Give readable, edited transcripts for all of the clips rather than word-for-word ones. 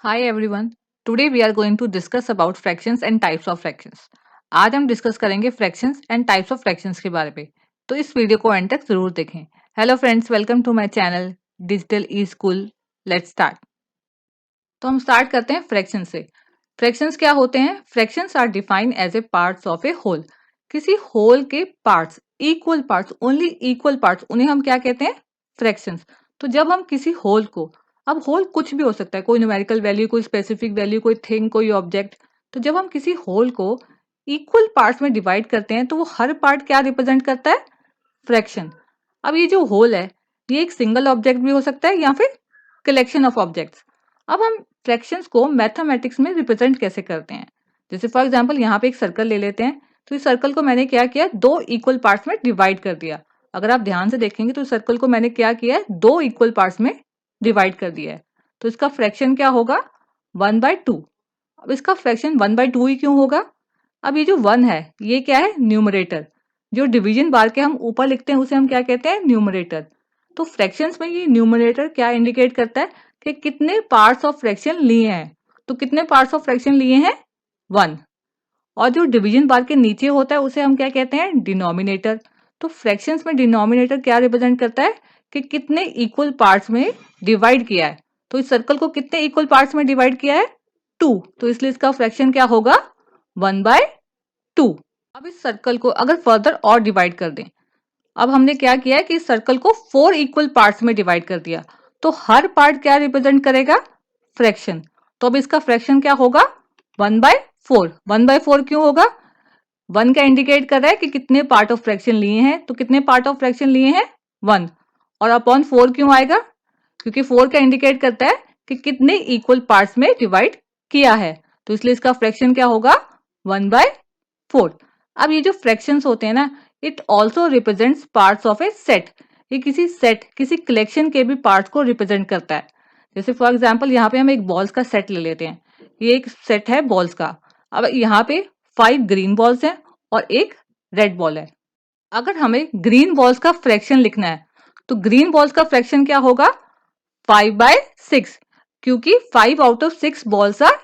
Hi everyone. Today we are going to discuss about fractions and types of fractions. आज हम discuss करेंगे fractions and types of fractions के बारे में। तो इस वीडियो को एंड तक जरूर देखें। Hello friends, welcome to my channel digital E school. Let's start. तो हम स्टार्ट करते हैं फ्रैक्शन से। फ्रैक्शंस क्या होते हैं? Fractions are defined as a parts of a whole. किसी होल के parts, equal parts, only equal parts, उन्हें हम क्या कहते हैं? फ्रैक्शंस। तो जब हम किसी होल को, अब होल कुछ भी हो सकता है, कोई न्यूमेरिकल वैल्यू, कोई स्पेसिफिक वैल्यू, कोई थिंग, कोई ऑब्जेक्ट। तो जब हम किसी होल को इक्वल पार्ट्स में डिवाइड करते हैं तो वो हर पार्ट क्या रिप्रेजेंट करता है? फ्रैक्शन। अब ये जो होल है, ये एक सिंगल ऑब्जेक्ट भी हो सकता है या फिर कलेक्शन ऑफ ऑब्जेक्ट्स। अब हम फ्रैक्शंस को मैथमेटिक्स में रिप्रेजेंट कैसे करते हैं? जैसे फॉर एग्जांपल यहाँ पे एक सर्कल ले लेते हैं। तो इस सर्कल को मैंने क्या किया, दो इक्वल पार्ट्स में डिवाइड कर दिया। अगर आप ध्यान से देखेंगे तो इस सर्कल को मैंने क्या किया है, दो इक्वल पार्ट्स में डिवाइड कर दिया है। तो इसका फ्रैक्शन क्या होगा? 1/2। अब इसका फ्रैक्शन 1/2 ही क्यों होगा? अब ये जो 1 है, ये क्या है? न्यूमरेटर। जो डिवीजन बार के हम ऊपर लिखते हैं उसे हम क्या कहते हैं? न्यूमरेटर। तो फ्रैक्शंस में ये न्यूमरेटर क्या इंडिकेट करता है कि कितने पार्ट्स ऑफ फ्रैक्शन लिए हैं। तो कितने पार्ट्स ऑफ फ्रैक्शन लिए हैं? 1। और जो डिवीजन बार के नीचे होता है उसे हम क्या कहते हैं? डिनोमिनेटर। तो फ्रैक्शंस में डिनोमिनेटर क्या रिप्रेजेंट करता है कि कितने इक्वल पार्ट्स में डिवाइड किया है। तो इस सर्कल को कितने इक्वल पार्ट्स में डिवाइड किया है? 2। तो इसलिए इसका फ्रैक्शन क्या होगा? 1/2। अब इस सर्कल को अगर फर्दर और डिवाइड कर दें, अब हमने क्या किया है कि इस सर्कल को 4 इक्वल पार्ट्स में डिवाइड कर दिया। तो हर पार्ट क्या रिप्रेजेंट करेगा? फ्रैक्शन। तो अब इसका फ्रैक्शन क्या होगा? 1/4। 1/4 क्यों होगा? 1 का इंडिकेट कर रहा है कि कितने पार्ट ऑफ फ्रैक्शन लिए हैं। तो कितने पार्ट ऑफ फ्रैक्शन लिए हैं? 1। और अपॉन 4 क्यों आएगा? क्योंकि 4 का इंडिकेट करता है कि कितने इक्वल पार्ट्स में डिवाइड किया है। तो इसलिए इसका फ्रैक्शन क्या होगा? 1/4। अब ये जो फ्रैक्शंस होते हैं ना, it also represents parts of A set. ये किसी सेट, किसी कलेक्शन के भी पार्ट्स को रिप्रेजेंट करता है। जैसे फॉर एग्जाम्पल यहाँ पे हम एक बॉल्स का सेट ले लेते हैं। ये एक सेट है बॉल्स का। अब यहाँ पे 5 ग्रीन बॉल्स हैं और एक रेड बॉल है। अगर हमें ग्रीन बॉल्स का फ्रैक्शन लिखना है तो ग्रीन बॉल्स का फ्रैक्शन क्या होगा? 5/6। क्योंकि 5 out of 6 balls are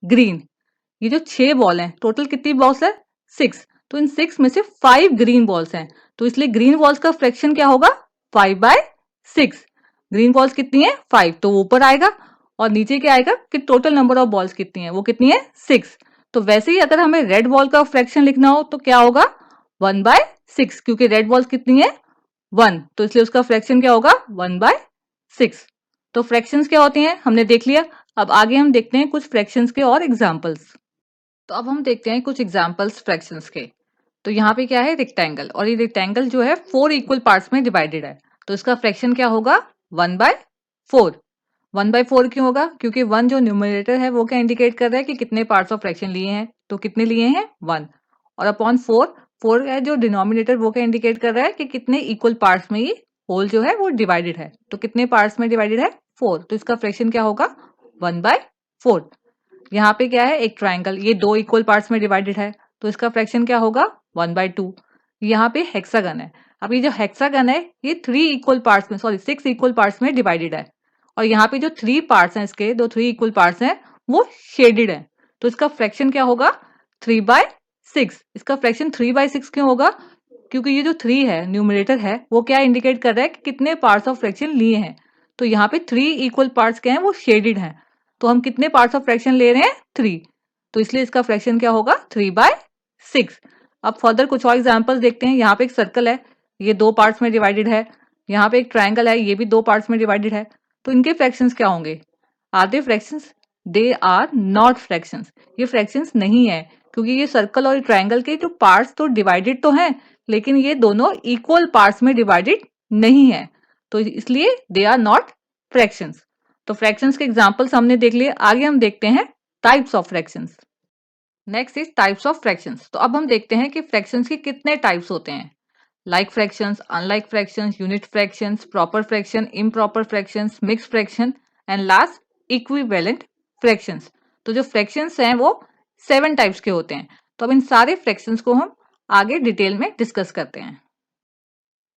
green. ये जो 6 बॉल हैं, टोटल कितनी बॉल्स है? 6। तो इन 6 में से 5 ग्रीन बॉल्स हैं। तो इसलिए ग्रीन बॉल्स का फ्रैक्शन क्या होगा? 5/6। ग्रीन बॉल्स कितनी है? 5। तो वो ऊपर आएगा। और नीचे क्या आएगा कि टोटल नंबर ऑफ बॉल्स कितनी है? वो कितनी है? 6। तो वैसे ही अगर हमें रेड बॉल का फ्रैक्शन लिखना हो तो क्या होगा? 1/6। क्योंकि रेड बॉल्स कितनी है? 1। तो इसलिए उसका फ्रैक्शन क्या होगा? 1/6। तो फ्रैक्शंस क्या होते हैं हमने देख लिया। अब आगे हम देखते हैं कुछ फ्रैक्शंस के और एग्जांपल्स। तो अब हम देखते हैं कुछ एग्जांपल्स फ्रैक्शंस के। तो यहाँ पे क्या है? रेक्टेंगल। और ये रेक्टेंगल जो है 4 इक्वल पार्ट्स में डिवाइडेड है। तो इसका फ्रैक्शन क्या होगा? 1/4। 1/4 क्यों होगा? क्योंकि 1 जो न्यूमरेटर है वो क्या इंडिकेट कर रहा है कि कितने पार्ट्स ऑफ फ्रैक्शन लिए हैं। तो कितने लिए हैं? 1। और अपॉन 4, 4 है जो डिनोमिनेटर, वो क्या इंडिकेट कर रहा है कि कितने इक्वल पार्ट्स में ये होल जो है वो डिवाइडेड है। तो कितने पार्ट्स में डिवाइडेड है? 4। तो इसका फ्रैक्शन क्या होगा? 1/4। यहाँ पे क्या है? एक ट्राइंगल, ये 2 इक्वल पार्ट्स में डिवाइडेड है। तो इसका फ्रैक्शन क्या होगा? 1/2। यहाँ पे हेक्सागन है। अब ये जो हेक्सागन है ये 3 इक्वल पार्ट्स में, सॉरी 6 इक्वल पार्ट्स में डिवाइडेड है। और यहाँ पे जो 3 पार्ट्स हैं, इसके जो 3 इक्वल पार्ट्स हैं वो शेडेड है। तो इसका फ्रैक्शन क्या होगा? 3/6। इसका फ्रैक्शन 3/6 क्यों होगा? क्योंकि ये जो 3 है, न्यूमरेटर है, वो क्या इंडिकेट कर रहा है कि कितने पार्ट्स ऑफ फ्रैक्शन लिए हैं। तो यहाँ पे 3 इक्वल पार्ट्स क्या हैं? वो शेडेड हैं। तो हम कितने पार्ट्स ऑफ फ्रैक्शन ले रहे हैं? 3। तो इसलिए इसका फ्रैक्शन क्या होगा? 3/6। अब फर्दर कुछ और एग्जांपल्स देखते हैं। यहाँ पे एक सर्कल है, ये 2 पार्ट्स में डिवाइडेड है। यहाँ पे एक ट्राइंगल है, ये भी 2 पार्ट्स में डिवाइडेड है। तो इनके फ्रैक्शंस क्या होंगे? Are they fractions? They are not fractions. ये फ्रैक्शंस नहीं है, क्योंकि ये सर्कल और ट्राइंगल के जो पार्ट्स तो डिवाइडेड तो हैं, लेकिन ये दोनों इक्वल पार्ट्स में डिवाइडेड नहीं है। तो इसलिए दे आर नॉट फ्रैक्शंस। तो फ्रैक्शंस के एग्जांपल्स हमने देख लिए। आगे हम देखते हैं types of fractions. Next is types of fractions. तो अब हम देखते हैं कि फ्रैक्शंस के कितने टाइप्स होते हैं। Like fractions, unlike fractions, unit fractions, proper fraction, improper fractions, mixed fraction and last equivalent fractions. तो जो फ्रैक्शंस हैं वो 7 टाइप्स के होते हैं। तो अब इन सारे फ्रैक्शंस को हम आगे डिटेल में डिस्कस करते हैं।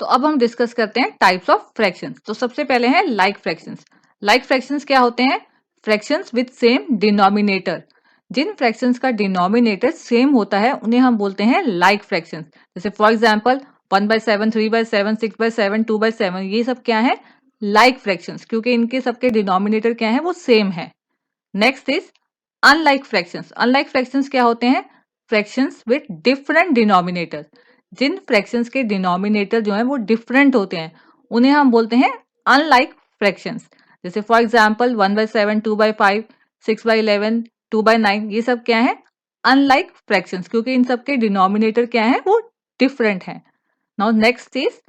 तो अब हम डिस्कस करते हैं टाइप्स ऑफ फ्रैक्शंस। तो सबसे पहले है लाइक फ्रैक्शंस। लाइक फ्रैक्शंस क्या होते हैं? Fractions with same denominator. जिन फ्रैक्शंस का डिनोमिनेटर सेम होता है उन्हें हम बोलते हैं लाइक फ्रैक्शंस। जैसे फॉर एग्जांपल 1/7, 3/7, 6/7, 2/7, ये सब क्या है? लाइक फ्रैक्शंस, क्योंकि इनके सबके डिनोमिनेटर क्या है? वो सेम है। Next is unlike fractions. Unlike fractions क्या होते हैं? Fractions with different denominator. जिन फ्रैक्शंस के डिनोमिनेटर जो है वो डिफरेंट होते हैं उन्हें हम बोलते हैं अनलाइक फ्रैक्शंस। जैसे फॉर एग्जांपल 1/7, 2/5, 6/11, 2/9, ये सब क्या है? अनलाइक फ्रैक्शंस, क्योंकि इन सब के डिनोमिनेटर क्या है? वो डिफरेंट है। Now next is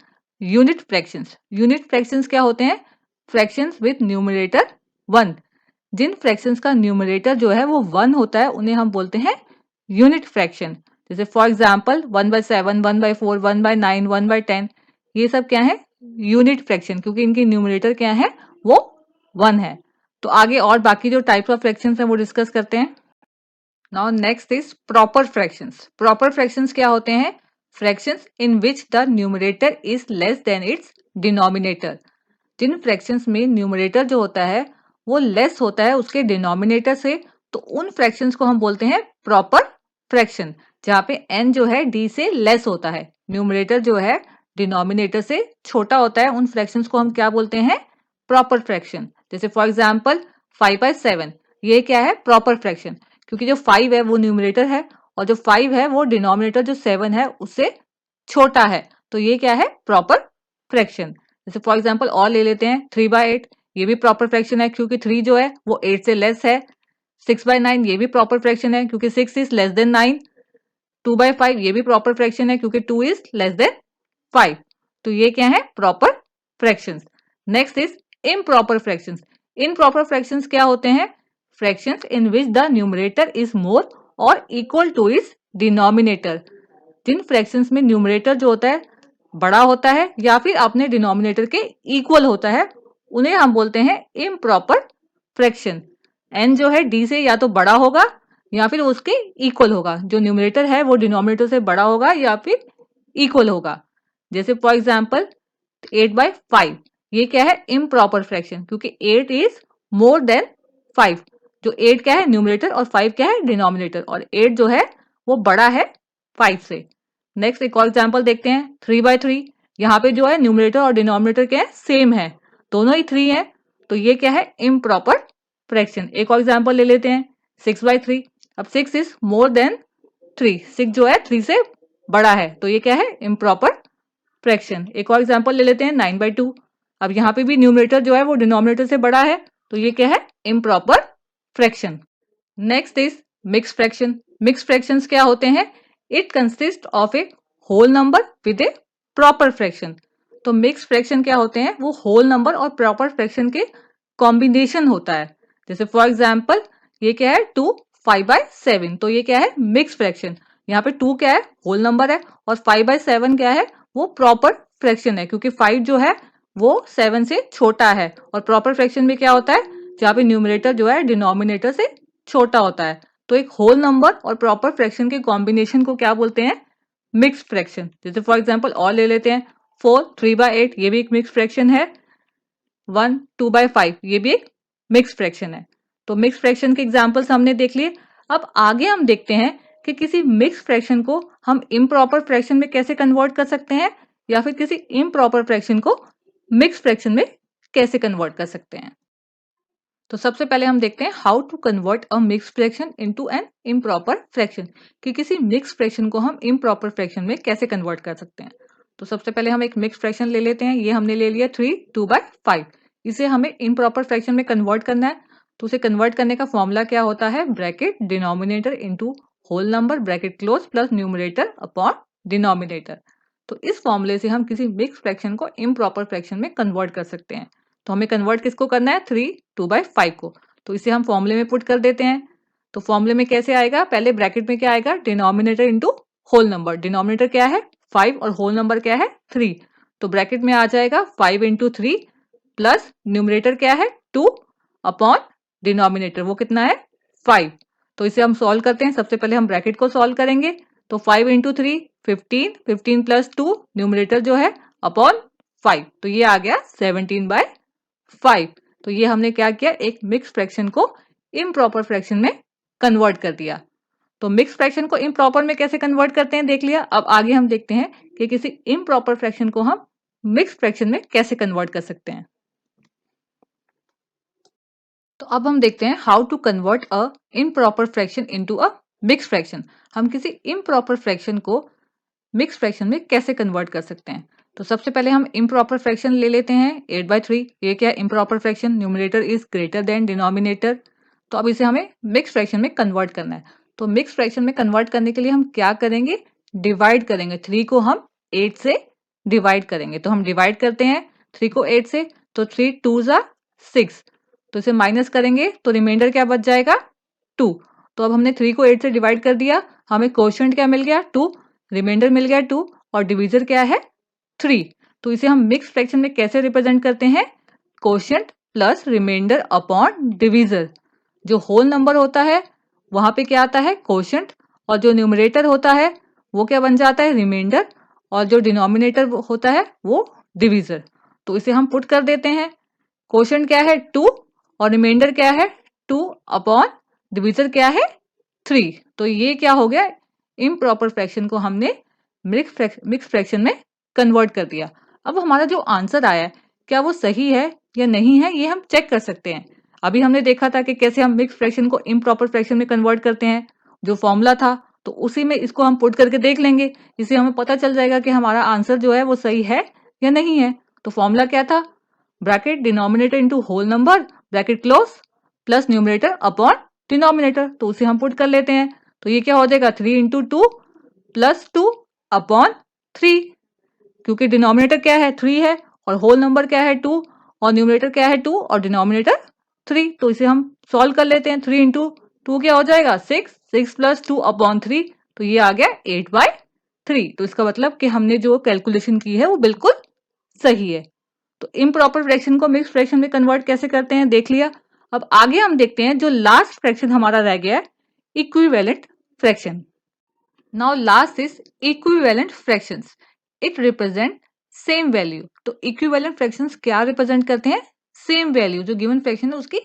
unit fractions. Unit fractions क्या होते हैं? Fractions with numerator 1। जिन फ्रैक्शंस का न्यूमरेटर जो है वो 1 होता है उन्हें हम बोलते हैं यूनिट फ्रैक्शन। जैसे फॉर एग्जांपल 1/7, 1/4, 1/9, 1/10, ये सब क्या है? यूनिट फ्रैक्शन, क्योंकि इनकी न्यूमरेटर क्या है? वो 1 है। तो आगे और बाकी जो टाइप्स ऑफ फ्रैक्शंस हैं वो डिस्कस करते हैं। Now next is proper fractions. Proper fractions क्या होते हैं? Fractions in which the numerator is less than its denominator. जिन फ्रैक्शंस में न्यूमरेटर जो होता है वो लेस होता है उसके डिनोमिनेटर से, तो उन फ्रैक्शंस को हम बोलते हैं प्रॉपर फ्रैक्शन। जहाँ पे n जो है d से लेस होता है, न्यूमरेटर जो है डिनोमिनेटर से छोटा होता है, उन फ्रैक्शंस को हम क्या बोलते हैं? Proper fraction. जैसे फॉर एग्जांपल 5/7, ये क्या है? प्रॉपर फ्रैक्शन, क्योंकि जो 5 है वो न्यूमरेटर है और जो 5 है वो डिनोमिनेटर जो 7 है उससे छोटा है, तो ये क्या है? Proper fraction. जैसे फॉर एग्जांपल और ले लेते हैं 3/8, ये भी प्रॉपर फ्रैक्शन है क्योंकि 3 जो है वो 8 से लेस है। 6/9, ये भी प्रॉपर फ्रैक्शन है क्योंकि 6 इज लेस देन 9। 2/5, ये भी प्रॉपर फ्रैक्शन है क्योंकि 2 इज लेस देन 5। तो ये क्या है? Proper fractions. Next is improper fractions. Improper fractions क्या होते हैं? Fractions in which the numerator is more और इक्वल टू इट्स डिनोमिनेटर। जिन फ्रैक्शंस में न्यूमरेटर जो होता है बड़ा होता है या फिर अपने डिनोमिनेटर के इक्वल होता है उन्हें हम बोलते हैं इम्प्रॉपर फ्रैक्शन। n जो है d से या तो बड़ा होगा या फिर उसके इक्वल होगा। जो न्यूमरेटर है वो डिनोमिनेटर से बड़ा होगा या फिर इक्वल होगा। जैसे फॉर एग्जांपल 8/5, ये क्या है? इम्प्रॉपर फ्रैक्शन, क्योंकि 8 इज मोर देन 5। जो 8 क्या है? न्यूमरेटर, और 5 क्या है? डिनोमिनेटर, और 8 जो है वो बड़ा है 5 से। नेक्स्ट एक और एग्जांपल देखते हैं 3/3। यहाँ पे जो है न्यूमरेटर और डिनोमिनेटर क्या है? सेम है, दोनों ही 3 है, तो ये क्या है? Improper fraction. एक और एग्जांपल ले लेते हैं 6/3। अब 6 इज मोर देन 3, 6 जो है 3 से बड़ा है, तो ये क्या है? Improper fraction. एक और एग्जांपल ले लेते हैं 9/2। अब यहाँ पे भी न्यूमरेटर जो है वो डिनोमिनेटर से बड़ा है, तो ये क्या है? Improper fraction. Next is mix fraction. Mix fractions क्या होते हैं? It consist of a whole number with a proper fraction. तो मिक्स फ्रैक्शन क्या होते हैं? वो होल नंबर और प्रॉपर फ्रैक्शन के कॉम्बिनेशन होता है। जैसे फॉर एग्जांपल ये क्या है? 2 5/7, तो ये क्या है? Mix fraction. यहाँ पे 2 क्या है? होल नंबर है, और 5/7 क्या है? वो प्रॉपर फ्रैक्शन है, क्योंकि 5 जो है वो 7 से छोटा है, और प्रॉपर फ्रैक्शन में क्या होता है? जहाँ पे न्यूमरेटर जो है डिनोमिनेटर से छोटा होता है। तो एक होल नंबर और प्रॉपर फ्रैक्शन के कॉम्बिनेशन को क्या बोलते हैं? Mix fraction. जैसे फॉर एग्जांपल और ले लेते हैं 4 3/8, ये भी एक मिक्स फ्रैक्शन है। 1 2/5, ये भी एक मिक्स फ्रैक्शन है। तो मिक्स फ्रैक्शन के एग्जांपल्स हमने देख लिए। अब आगे हम देखते हैं कि किसी मिक्स फ्रैक्शन को हम इम्प्रॉपर फ्रैक्शन में कैसे कन्वर्ट कर सकते हैं, या फिर किसी इम्प्रॉपर फ्रैक्शन को मिक्स फ्रैक्शन में कैसे कन्वर्ट कर सकते हैं। तो सबसे पहले हम देखते हैं how to convert a mix fraction into an improper fraction, कि किसी मिक्स फ्रैक्शन को हम इम्प्रॉपर फ्रैक्शन में कैसे कन्वर्ट कर सकते हैं। तो सबसे पहले हम एक मिक्स फ्रैक्शन ले लेते हैं। ये हमने ले लिया 3 2/5। इसे हमें इम्प्रॉपर फ्रैक्शन में कन्वर्ट करना है। तो उसे कन्वर्ट करने का फॉर्मूला क्या होता है? Bracket denominator into whole number bracket close plus numerator upon denominator. तो इस फॉर्मूले से हम किसी मिक्स फ्रैक्शन को इम्प्रॉपर फ्रैक्शन में कन्वर्ट कर सकते हैं। तो हमें कन्वर्ट किसको करना है? 3 2/5 को। तो इसे हम फॉर्मूले में पुट कर देते हैं। तो फॉर्मूले में कैसे आएगा? पहले ब्रैकेट में क्या आएगा? Denominator into whole number. Denominator क्या है? 5, और होल नंबर क्या है? 3। तो ब्रैकेट में आ जाएगा 5 इंटू 3 प्लस न्यूमरेटर क्या है? 2 अपॉन डिनोमिनेटर वो कितना है? 5। तो इसे हम सॉल्व करते हैं। सबसे पहले हम ब्रैकेट को सॉल्व करेंगे। तो 5 इंटू 3 15, 15 प्लस 2 न्यूमरेटर जो है अपॉन 5, तो ये आ गया 17/5। तो ये हमने क्या किया, एक मिक्स फ्रैक्शन को इम्प्रॉपर फ्रैक्शन में कन्वर्ट कर दिया। तो मिक्स फ्रैक्शन को इम्प्रॉपर में कैसे कन्वर्ट करते हैं देख लिया। अब आगे हम देखते हैं कि किसी इम्प्रॉपर फ्रैक्शन को हम मिक्स फ्रैक्शन में कैसे कन्वर्ट कर सकते हैं। तो अब हम देखते हैं how to convert a improper fraction into a mix fraction. हम किसी इम्प्रॉपर फ्रैक्शन को मिक्स फ्रैक्शन में कैसे कन्वर्ट कर सकते हैं। तो सबसे पहले हम इम्प्रॉपर फ्रैक्शन ले लेते हैं 8/3। ये क्या है, improper fraction, numerator is greater than denominator. तो अब इसे हमें मिक्स फ्रैक्शन में कन्वर्ट करना है। तो मिक्स फ्रैक्शन में कन्वर्ट करने के लिए हम क्या करेंगे, डिवाइड करेंगे। 3 को हम 8 से डिवाइड करेंगे। तो हम डिवाइड करते हैं 3 को 8 से, तो 3 2 जा 6। तो इसे माइनस करेंगे तो रिमाइंडर क्या बच जाएगा, 2। तो अब हमने 3 को 8 से डिवाइड कर दिया, हमें क्वोशिएंट क्या मिल गया, 2, रिमाइंडर मिल गया 2, और डिवीजर क्या है, 3। तो इसे हम मिक्स फ्रैक्शन में कैसे रिप्रेजेंट करते हैं, quotient plus remainder upon divisor. जो होल नंबर होता है वहां पे क्या आता है, क्वोशिएंट, और जो न्यूमरेटर होता है वो क्या बन जाता है, रिमाइंडर, और जो डिनोमिनेटर होता है वो डिवीजर। तो इसे हम पुट कर देते हैं। क्वोशिएंट क्या है, 2, और रिमाइंडर क्या है, 2 अपॉन डिवीजर क्या है, 3। तो ये क्या हो गया, इम्प्रॉपर फ्रैक्शन को हमने मिक्स फ्रैक्शन में कन्वर्ट कर दिया। अब हमारा जो आंसर आया है क्या वो सही है या नहीं है, ये हम चेक कर सकते हैं। अभी हमने देखा था कि कैसे हम मिक्स फ्रैक्शन को इम्प्रॉपर फ्रैक्शन में कन्वर्ट करते हैं। जो फॉर्मूला था तो उसी में इसको हम पुट करके देख लेंगे। इससे हमें पता चल जाएगा कि हमारा आंसर जो है वो सही है या नहीं है। तो फॉर्मूला क्या था, bracket denominator into whole number bracket close plus numerator upon denominator. तो उसे हम पुट कर लेते हैं। तो ये क्या हो जाएगा, 3 इंटू 2 प्लस 2 अपॉन 3। क्योंकि डिनोमिनेटर क्या है, 3 है, और होल नंबर क्या है, 2, और न्यूमरेटर क्या है, 2, और डिनोमिनेटर 3। तो इसे हम सॉल्व कर लेते हैं। 3 इंटू 2 क्या हो जाएगा, 6, 6 प्लस 2 अपॉन 3। तो ये आ गया 8/3। तो इसका मतलब कि हमने जो कैलकुलेशन की है वो बिल्कुल सही है। तो इम्प्रॉपर फ्रैक्शन को मिक्स फ्रैक्शन में कन्वर्ट कैसे करते हैं देख लिया। अब आगे हम देखते हैं जो लास्ट फ्रैक्शन हमारा रह गया है, equivalent fraction. Now last is equivalent fractions. It represent same value. तो इक्विवेलेंट फ्रैक्शंस क्या रिप्रेजेंट करते हैं, सेम वैल्यू, जो गिवन फ्रैक्शन है उसकी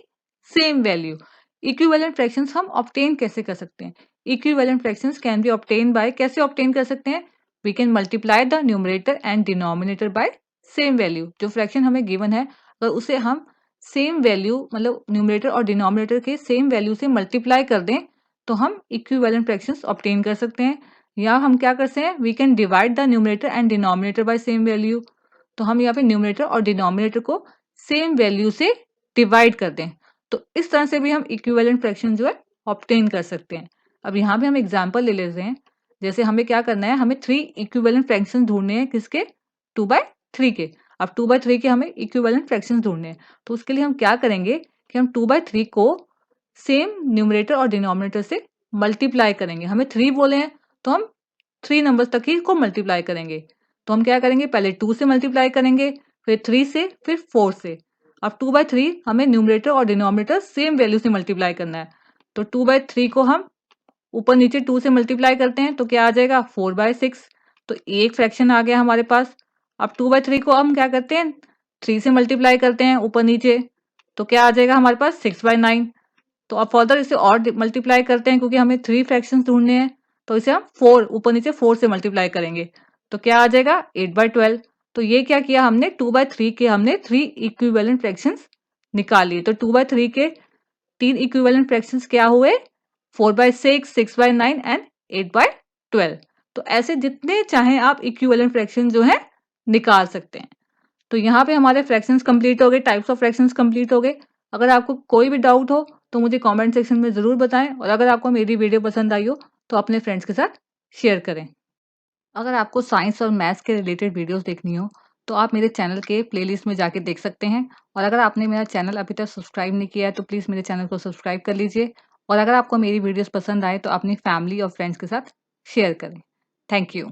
सेम वैल्यू। इक्विवेलेंट फ्रैक्शंस हम ऑब्टेन कैसे कर सकते हैं, equivalent fractions can be obtain by, कैसे ऑब्टेन कर सकते हैं, we can multiply the numerator and denominator by same value. जो फ्रैक्शन हमें गिवन है अगर उसे हम सेम वैल्यू मतलब न्यूमरेटर और डिनोमिनेटर के सेम वैल्यू से मल्टीप्लाई कर दें तो हम इक्विवेलेंट फ्रैक्शंस ऑब्टेन कर सकते हैं। या हम क्या करते हैं, we can divide the numerator and denominator by same value. तो हम यहाँ पे न्यूमरेटर और डिनोमिनेटर को सेम वैल्यू से डिवाइड कर दें। तो इस तरह से भी हम इक्विवेलेंट फ्रैक्शन जो है ऑब्टेन कर सकते हैं। अब यहाँ पे हम एग्जांपल ले लेते हैं। जैसे हमें क्या करना है, हमें 3 इक्विवेलेंट फ्रैक्शन ढूंढने हैं, किसके, 2/3 के। अब 2/3 के हमें इक्विवेलेंट फ्रैक्शन ढूंढने हैं। तो उसके लिए हम क्या करेंगे कि हम 2/3 को सेम न्यूमरेटर और डिनोमिनेटर से मल्टीप्लाई करेंगे। हमें 3 बोले हैं तो हम 3 नंबर्स तक ही इसको मल्टीप्लाई करेंगे। तो हम क्या करेंगे, पहले 2 से मल्टीप्लाई करेंगे, फिर 3 से, फिर 4 से। अब 2/3 हमें न्यूमरेटर और डिनोमिनेटर सेम वैल्यू से मल्टीप्लाई करना है। तो 2/3 को हम ऊपर नीचे 2 से मल्टीप्लाई करते हैं तो क्या आ जाएगा, 4/6। तो एक फ्रैक्शन आ गया हमारे पास। अब 2/3 को हम क्या करते हैं, 3 से मल्टीप्लाई करते हैं ऊपर नीचे, तो क्या आ जाएगा हमारे पास, 6/9। तो अब फर्दर इसे और मल्टीप्लाई करते हैं क्योंकि हमें 3 फ्रैक्शंस ढूंढने हैं। तो इसे हम 4 ऊपर नीचे 4 से मल्टीप्लाई करेंगे तो क्या आ जाएगा, 8/12। तो ये क्या किया हमने, 2/3 के हमने 3 इक्विवेलेंट फ्रैक्शंस निकाल लिए। तो 2/3 के 3 इक्विवेलेंट फ्रैक्शंस क्या हुए, 4/6, 6/9 एंड 8/12। तो ऐसे जितने चाहें आप इक्विवेलेंट फ्रैक्शन जो है निकाल सकते हैं। तो यहाँ पे हमारे फ्रैक्शंस कंप्लीट हो गए, टाइप्स ऑफ फ्रैक्शंस कंप्लीट हो गए। अगर आपको कोई भी डाउट हो तो मुझे कमेंट सेक्शन में ज़रूर बताएं, और अगर आपको मेरी वीडियो पसंद आई हो तो अपने फ्रेंड्स के साथ शेयर करें। अगर आपको साइंस और मैथ्स के रिलेटेड वीडियोस देखनी हो तो आप मेरे चैनल के प्लेलिस्ट में जाके देख सकते हैं। और अगर आपने मेरा चैनल अभी तक सब्सक्राइब नहीं किया है तो प्लीज़ मेरे चैनल को सब्सक्राइब कर लीजिए। और अगर आपको मेरी वीडियोस पसंद आए तो अपनी फैमिली और फ्रेंड्स के साथ शेयर करें। Thank you.